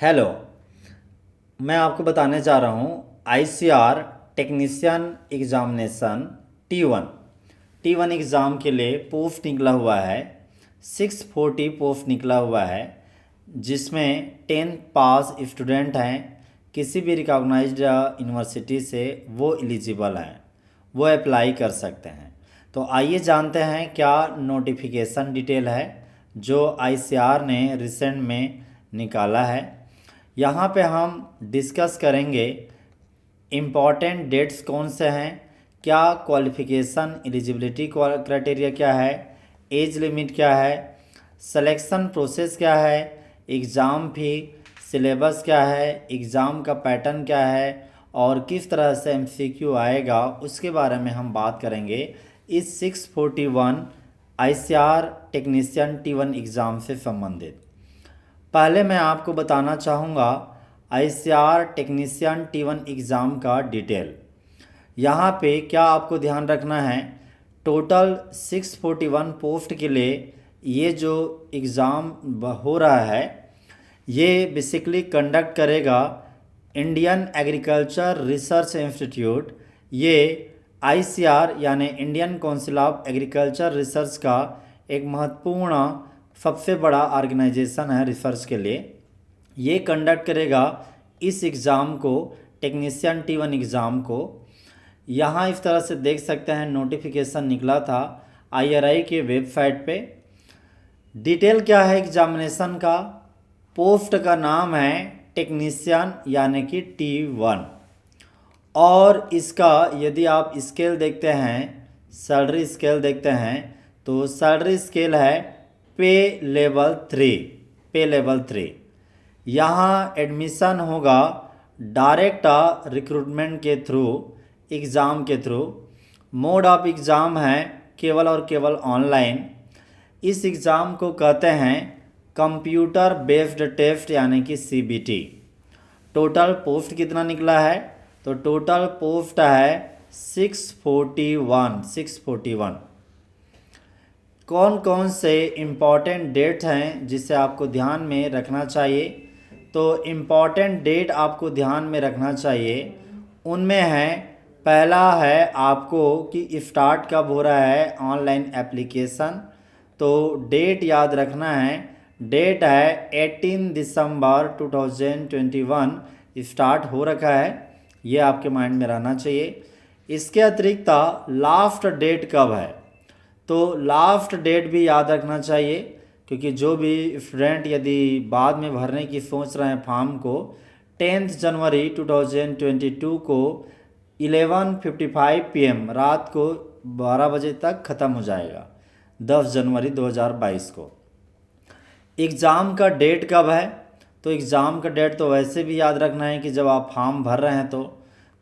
Hello. मैं आपको बताने जा रहा हूँ ICR technician examination T one exam के लिए पोस्ट निकला हुआ है। 640 पोस्ट निकला हुआ है, जिसमें 10th पास स्टूडेंट हैं किसी भी रिकॉग्नाइज्ड यूनिवर्सिटी से, वो एलिजिबल हैं, वो अप्लाई कर सकते हैं। तो आइए जानते हैं क्या नोटिफिकेशन डिटेल है जो आईसीआर ने रिसेंट में निकाला है। यहाँ पे हम डिस्कस करेंगे इम्पॉर्टेंट डेट्स कौन से हैं, क्या क्वालिफ़िकेशन एलिजिबिलिटी क्राइटेरिया क्या है, एज लिमिट क्या है, सिलेक्शन प्रोसेस क्या है, एग्ज़ाम फ़ी, सिलेबस क्या है, एग्ज़ाम का पैटर्न क्या है और किस तरह से एमसीक्यू आएगा, उसके बारे में हम बात करेंगे इस 641 आईसीआर टेक्नीशियन टी1 एग्ज़ाम से संबंधित। पहले मैं आपको बताना चाहूँगा आईसीआर टेक्नीशियन टी1 एग्ज़ाम का डिटेल। यहाँ पे क्या आपको ध्यान रखना है, टोटल 641 पोस्ट के लिए ये जो एग्ज़ाम हो रहा है, ये बेसिकली कंडक्ट करेगा इंडियन एग्रीकल्चर रिसर्च इंस्टीट्यूट। ये आईसीआर यानी Indian council of agriculture research का एक महत्वपूर्ण सबसे बड़ा ऑर्गेनाइजेशन है रिसर्च के लिए। ये कंडक्ट करेगा इस एग्ज़ाम को, टेक्नीशियन टी1 एग्ज़ाम को। यहाँ इस तरह से देख सकते हैं नोटिफिकेशन निकला था आईआरआई के वेबसाइट पे। डिटेल क्या है एग्जामिनेशन का, पोस्ट का नाम है टेक्नीशियन यानी कि टी1, और इसका यदि आप स्केल देखते हैं, सैलरी स्केल देखते हैं, तो सैलरी स्केल है पे लेवल 3। यहाँ एडमिशन होगा डायरेक्ट रिक्रूटमेंट के थ्रू, एग्ज़ाम के थ्रू। मोड ऑफ एग्ज़ाम है केवल और केवल ऑनलाइन। इस एग्ज़ाम को कहते हैं कंप्यूटर बेस्ड टेस्ट यानी कि सीबीटी। टोटल पोस्ट कितना निकला है, तो टोटल पोस्ट है 641। कौन कौन से इम्पॉर्टेंट डेट हैं जिसे आपको ध्यान में रखना चाहिए, तो इम्पॉर्टेंट डेट आपको ध्यान में रखना चाहिए, उनमें है पहला है आपको कि स्टार्ट कब हो रहा है ऑनलाइन एप्लीकेशन। तो डेट याद रखना है, डेट है 18 दिसंबर 2021 स्टार्ट हो रखा है, ये आपके माइंड में रहना चाहिए। इसके अतिरिक्त लास्ट डेट कब है, तो लास्ट डेट भी याद रखना चाहिए, क्योंकि जो भी स्टूडेंट यदि बाद में भरने की सोच रहे हैं फॉर्म को, 10 जनवरी 2022 को 11:55 PM रात को 12 बजे तक ख़त्म हो जाएगा, 10 जनवरी 2022 को। एग्ज़ाम का डेट कब है, तो एग्ज़ाम का डेट तो वैसे भी याद रखना है कि जब आप फॉर्म भर रहे हैं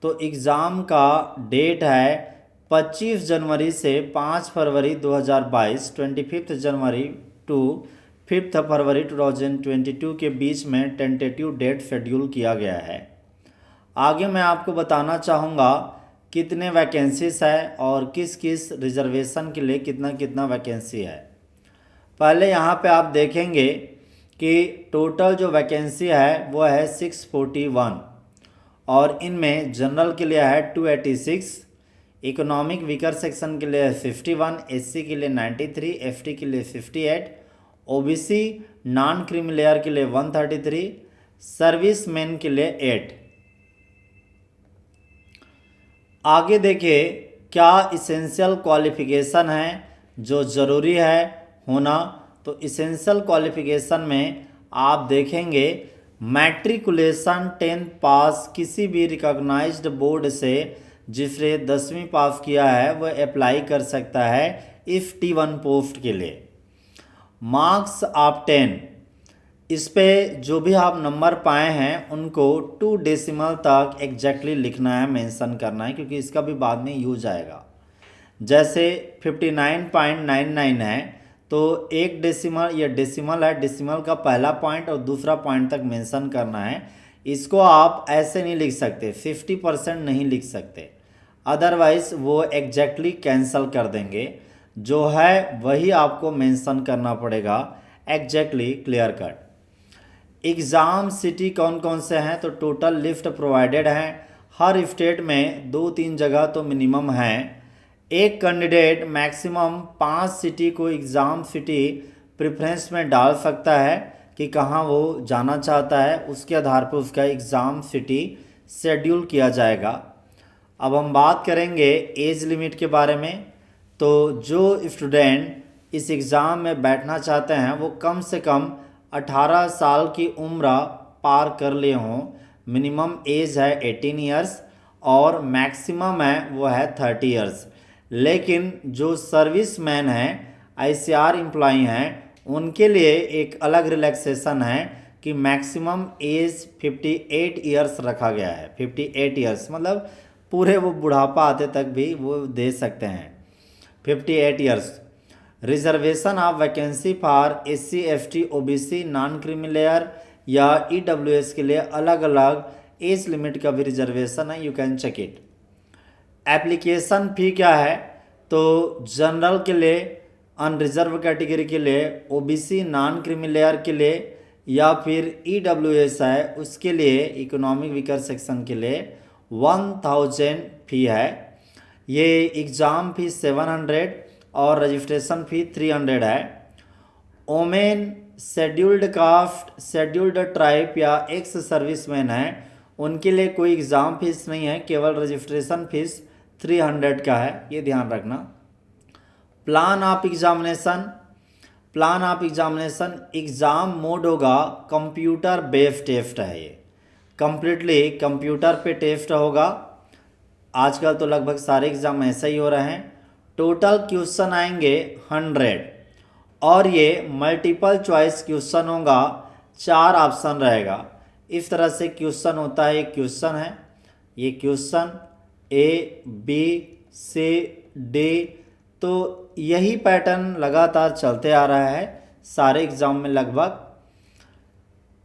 तो एग्ज़ाम का डेट है 25 जनवरी से 5 फरवरी 2022, 25 जनवरी टू 5 फरवरी 2022 के बीच में टेंटेटिव डेट शेड्यूल किया गया है। आगे मैं आपको बताना चाहूँगा कितने वैकेंसीज है और किस किस रिजर्वेशन के लिए कितना कितना वैकेंसी है। पहले यहाँ पे आप देखेंगे कि टोटल जो वैकेंसी है वो है 641, और इनमें जनरल के लिए है 286, इकोनॉमिक वीकर सेक्शन के लिए 51, एससी के लिए 93, एसटी के लिए 58, ओबीसी नॉन क्रीमी लेयर के लिए 133, सर्विस मैन के लिए 8। आगे देखिए क्या इसेंशियल क्वालिफिकेशन है जो ज़रूरी है होना, तो इसेंशियल क्वालिफिकेशन में आप देखेंगे मैट्रिकुलेशन 10th पास किसी भी रिकॉग्नाइज्ड बोर्ड से जिसने 10वीं पास किया है वह अप्लाई कर सकता है इस टी1 पोस्ट के लिए। मार्क्स ऑफ 10, इस पे जो भी आप नंबर पाए हैं उनको 2 डेसिमल तक एग्जैक्टली लिखना है, मेंशन करना है, क्योंकि इसका भी बाद में यूज आएगा। जैसे 59.99 है तो एक डेसिमल, ये डेसिमल है, डेसिमल का पहला पॉइंट और दूसरा पॉइंट तक मेंशन करना है। इसको आप ऐसे नहीं लिख सकते, 50% नहीं लिख सकते, अदरवाइज़ वो एग्जैक्टली कैंसिल कर देंगे। जो है वही आपको मेंशन करना पड़ेगा, exactly clear cut. Exam city कौन कौन से हैं, तो टोटल लिफ्ट प्रोवाइडेड हैं, हर स्टेट में 2-3 जगह तो मिनिमम हैं। एक कैंडिडेट मैक्सिमम 5 सिटी को एग्ज़ाम सिटी प्रेफरेंस में डाल सकता है कि कहाँ वो जाना चाहता है, उसके आधार पर उसका एग्ज़ाम सिटी शेड्यूल किया जाएगा। अब हम बात करेंगे एज लिमिट के बारे में। तो जो स्टूडेंट इस एग्ज़ाम में बैठना चाहते हैं वो कम से कम 18 साल की उम्र पार कर लिए हों। मिनिमम एज है 18 ईयर्स और मैक्सिमम है वो है 30 ईयर्स। लेकिन जो सर्विसमैन हैं, आईसीआर एम्प्लॉई हैं, उनके लिए एक अलग रिलैक्सेशन है कि मैक्सिमम एज 58 ईयर्स रखा गया है। 58 ईयर्स मतलब पूरे वो बुढ़ापा आते तक भी वो दे सकते हैं। 58 years. Reservation of vacancy for SC ST OBC non creamy layer या EWS के लिए अलग अलग एज लिमिट का भी रिजर्वेशन है, you can check it. Application fee क्या है, तो जनरल के लिए, अनरिजर्व कैटेगरी के लिए, OBC नॉन क्रीमी लेयर के लिए या फिर EWS है उसके लिए, इकोनॉमिक वीकर सेक्शन के लिए 1000 फ़ी है। ये एग्ज़ाम फ़ी 700 और रजिस्ट्रेशन फ़ी 300 है। Women, scheduled caste, scheduled tribe या एक्स सर्विसमैन है, उनके लिए कोई एग्ज़ाम फीस नहीं है, केवल रजिस्ट्रेशन फीस 300 का है, ये ध्यान रखना। Plan of examination. Plan of examination, exam mode होगा कंप्यूटर बेस्ड टेस्ट है, ये कम्प्लीटली कंप्यूटर पे टेस्ट होगा। आजकल तो लगभग सारे एग्ज़ाम ऐसे ही हो रहे हैं। टोटल क्वेश्चन आएंगे 100 और ये मल्टीपल चॉइस क्वेश्चन होगा, 4 ऑप्शन रहेगा। इस तरह से क्वेश्चन होता है, एक क्वेश्चन है, ये क्वेश्चन ABCD, तो यही पैटर्न लगातार चलते आ रहा है सारे एग्ज़ाम में लगभग।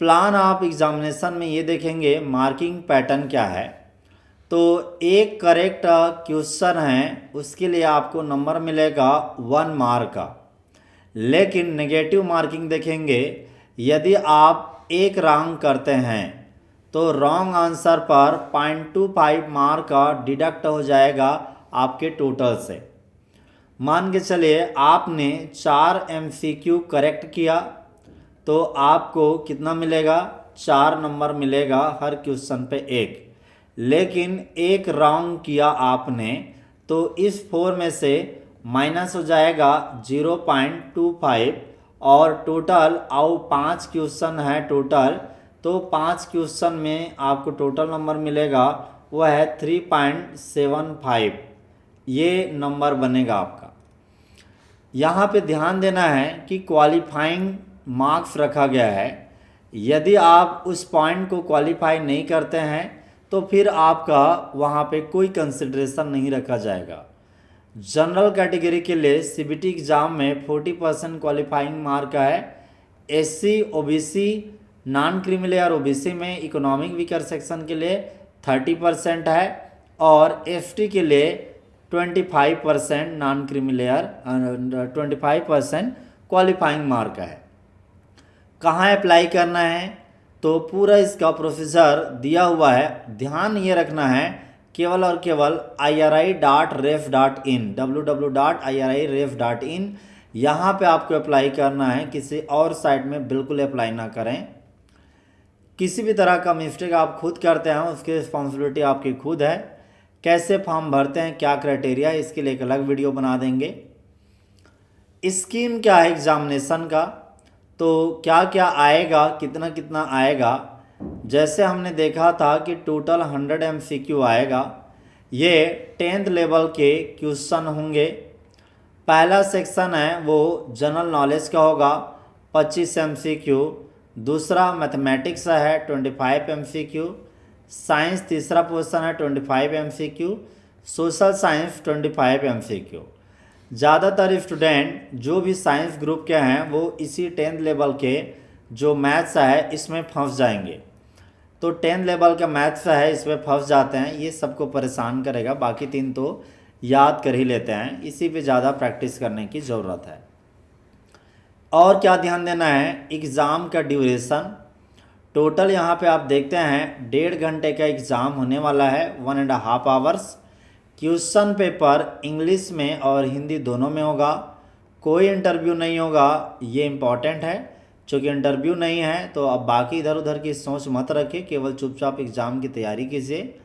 प्लान ऑफ एग्जामिनेशन में ये देखेंगे मार्किंग पैटर्न क्या है, तो एक करेक्ट क्वेश्चन है उसके लिए आपको नंबर मिलेगा 1 मार्क का। लेकिन नेगेटिव मार्किंग देखेंगे, यदि आप एक रॉन्ग करते हैं तो रॉन्ग आंसर पर 0.25 मार्क का डिडक्ट हो जाएगा आपके टोटल से। मान के चलिए आपने 4 MCQ करेक्ट किया तो आपको कितना मिलेगा, 4 नंबर मिलेगा हर क्वेश्चन पे एक। लेकिन एक रॉन्ग किया आपने तो इस 4 में से माइनस हो जाएगा 0.25 और टोटल 5 क्वेश्चन है टोटल, तो 5 क्वेश्चन में आपको टोटल नंबर मिलेगा वो है 3.75, ये नंबर बनेगा आपका। यहाँ पे ध्यान देना है कि क्वालिफाइंग मार्क्स रखा गया है, यदि आप उस पॉइंट को क्वालिफाई नहीं करते हैं तो फिर आपका वहाँ पे कोई कंसिडरेशन नहीं रखा जाएगा। जनरल कैटेगरी के लिए CBT एग्ज़ाम में 40% क्वालिफाइंग मार्क है। SC OBC non creamy layer OBC में इकोनॉमिक वीकर सेक्शन के लिए 30% है और ST के लिए 25% non creamy layer 25% qualifying mark है। कहाँ अप्लाई करना है, तो पूरा इसका प्रोसीजर दिया हुआ है, ध्यान ये रखना है केवल और केवल iri.ref.in www.iri.ref.in यहाँ पे आपको अप्लाई करना है, किसी और साइट में बिल्कुल अप्लाई ना करें। किसी भी तरह का मिस्टेक आप खुद करते हैं उसकी रिस्पॉन्सिबिलिटी आपकी खुद है। कैसे फॉर्म भरते हैं, क्या क्राइटेरिया, इसके लिए एक अलग वीडियो बना देंगे। स्कीम क्या है एग्जामिनेशन का, तो क्या क्या आएगा, कितना कितना आएगा। जैसे हमने देखा था कि टोटल 100 MCQ आएगा, ये 10th लेवल के क्वेश्चन होंगे। पहला सेक्शन है वो जनरल नॉलेज का होगा 25 MCQ, दूसरा मैथमेटिक्स है 25 MCQ, साइंस तीसरा पोर्शन है 25 MCQ, सोशल साइंस 25 MCQ। ज़्यादातर स्टूडेंट जो भी साइंस ग्रुप के हैं वो इसी 10th लेवल के जो मैथ्स है इसमें फंस जाएंगे, तो 10th लेवल का मैथ्स है इसमें फंस जाते हैं, ये सबको परेशान करेगा। बाकी 3 तो याद कर ही लेते हैं, इसी पे ज़्यादा प्रैक्टिस करने की ज़रूरत है। और क्या ध्यान देना है, एग्ज़ाम का ड्यूरेशन। टोटल यहाँ पे आप देखते हैं 1.5 घंटे का एग्ज़ाम होने वाला है, 1.5 आवर्स। क्वेश्चन पेपर इंग्लिश में और हिंदी दोनों में होगा। कोई इंटरव्यू नहीं होगा, ये इम्पॉर्टेंट है। चूँकि इंटरव्यू नहीं है तो अब बाकी इधर उधर की सोच मत रखिए, केवल चुपचाप एग्ज़ाम की तैयारी कीजिए।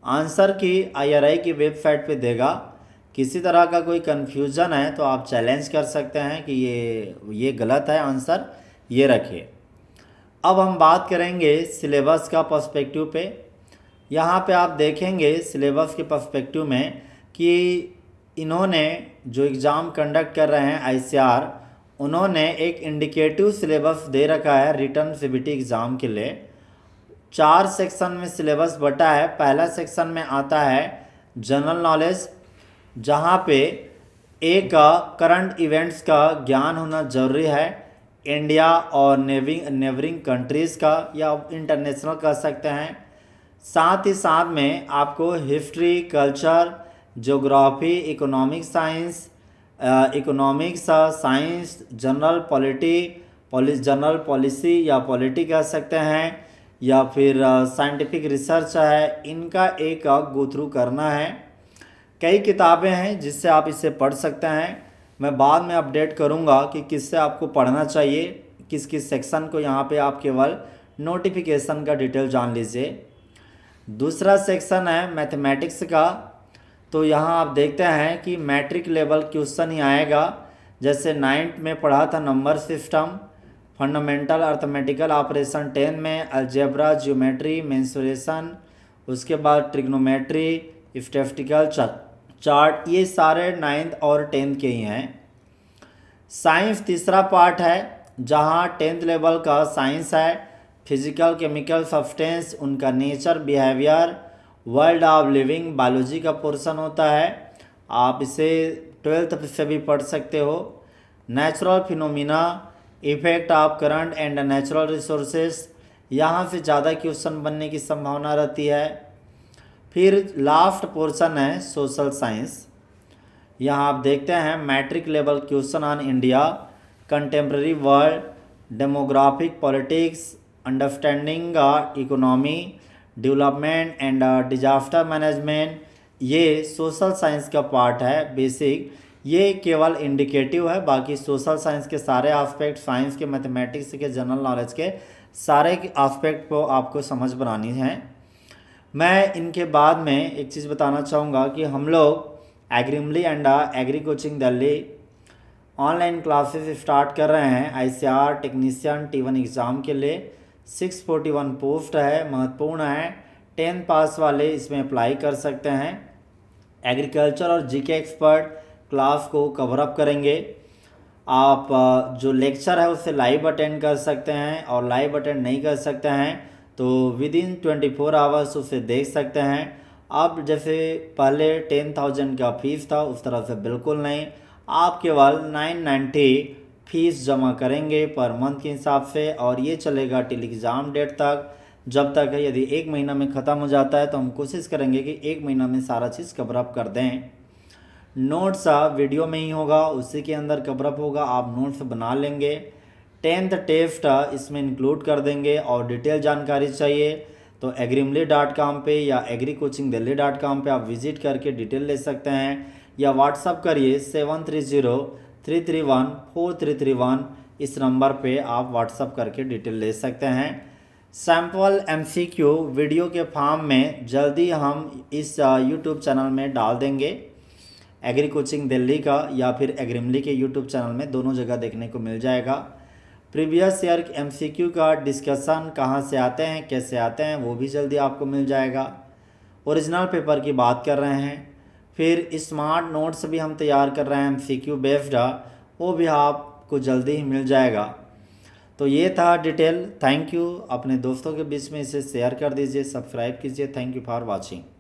आंसर की IRI की वेबसाइट पे देगा। किसी तरह का कोई कन्फ्यूज़न है तो आप चैलेंज कर सकते हैं कि ये गलत है आंसर, ये रखिए। अब हम बात करेंगे सिलेबस का पर्सपेक्टिव पे। यहाँ पे आप देखेंगे सिलेबस के पर्सपेक्टिव में कि इन्होंने जो एग्ज़ाम कंडक्ट कर रहे हैं ICR, उन्होंने एक इंडिकेटिव सिलेबस दे रखा है रिटन CBT एग्ज़ाम के लिए। 4 सेक्शन में सिलेबस बटा है। पहला सेक्शन में आता है जनरल नॉलेज, जहाँ पे एक करंट इवेंट्स का ज्ञान होना ज़रूरी है, इंडिया और नेबरिंग कंट्रीज़ का या इंटरनेशनल कह सकते हैं। साथ ही साथ में आपको history, culture, geography, economic science, general policy या पॉलिटी कह सकते हैं, या फिर साइंटिफिक रिसर्च है, इनका एक गो थ्रू करना है। कई किताबें हैं जिससे आप इसे पढ़ सकते हैं। मैं बाद में अपडेट करूंगा कि किससे आपको पढ़ना चाहिए, किस किस सेक्शन को। यहाँ पे आप केवल नोटिफिकेशन का डिटेल जान लीजिए। दूसरा सेक्शन है मैथमेटिक्स का। तो यहाँ आप देखते हैं कि मैट्रिक लेवल क्वेश्चन ही आएगा। जैसे 9th में पढ़ा था number system, fundamental arithmetical operation 10 में अलजेब्रा, ज्योमेट्री, मेंसुरेशन, उसके बाद ट्रिग्नोमेट्री, स्टैटिस्टिकल चार्ट, ये सारे 9th और 10th के ही हैं। साइंस तीसरा पार्ट है, जहाँ 10th लेवल का साइंस है। फिजिकल, केमिकल, सब्सटेंस, उनका nature, behaviour, world of living, biology का पोर्शन होता है। आप इसे 12th से भी पढ़ सकते हो। Natural phenomena, effect of current and natural resources, यहाँ से ज़्यादा क्वेश्चन बनने की संभावना रहती है। फिर लास्ट पोर्शन है सोशल साइंस। यहाँ आप देखते हैं matric level question on India, contemporary world, demographic, politics, understanding economy, development and disaster management, ये सोशल साइंस का पार्ट है बेसिक। ये केवल इंडिकेटिव है, बाकी सोशल साइंस के सारे एस्पेक्ट, साइंस के, मैथमेटिक्स के, जनरल नॉलेज के सारे एस्पेक्ट को आपको समझ बनानी है। मैं इनके बाद में एक चीज़ बताना चाहूँगा कि हम लोग एग्रीमली and agri coaching Delhi online classes start कर रहे हैं ICR टेक्नीशियन T1 एग्ज़ाम के लिए। 641 पोस्ट है, महत्वपूर्ण है। 10th पास वाले इसमें अप्लाई कर सकते हैं। एग्रीकल्चर और GK एक्सपर्ट क्लास को कवर अप करेंगे। आप जो लेक्चर है उससे लाइव अटेंड कर सकते हैं, और लाइव अटेंड नहीं कर सकते हैं तो विदिन 24 आवर्स उसे देख सकते हैं। अब जैसे पहले 10,000 का फीस था उस तरह से बिल्कुल नहीं, आप केवल 990 फीस जमा करेंगे पर मंथ के हिसाब से, और ये चलेगा टिल एग्ज़ाम डेट तक। जब तक है, यदि 1 महीना में ख़त्म हो जाता है तो हम कोशिश करेंगे कि 1 महीना में सारा चीज़ कवर अप कर दें। नोट्स वीडियो में ही होगा, उसी के अंदर कवर अप होगा, आप नोट्स बना लेंगे। 10th टेस्ट इसमें इंक्लूड कर देंगे। और डिटेल जानकारी चाहिए तो agrimly.com पे या agricoachingdelhi.com पे आप विज़िट करके डिटेल ले सकते हैं, या व्हाट्सअप करिए 7303314331। इस नंबर पे आप व्हाट्सअप करके डिटेल ले सकते हैं। सैम्पल MCQ वीडियो के फॉर्म में जल्दी हम इस यूट्यूब चैनल में डाल देंगे, एग्री कोचिंग दिल्ली का या फिर एग्रीमली के यूट्यूब चैनल में, दोनों जगह देखने को मिल जाएगा। प्रीवियस ईयर MCQ का डिस्कशन कहाँ से आते हैं, कैसे आते हैं, वो भी जल्दी आपको मिल जाएगा। ओरिजिनल पेपर की बात कर रहे हैं। फिर स्मार्ट नोट्स भी हम तैयार कर रहे हैं MCQ बेस्ड, वो भी आपको जल्दी ही मिल जाएगा। तो ये था डिटेल। Thank you. अपने दोस्तों के बीच में इसे शेयर कर दीजिए, सब्सक्राइब कीजिए। Thank you for watching.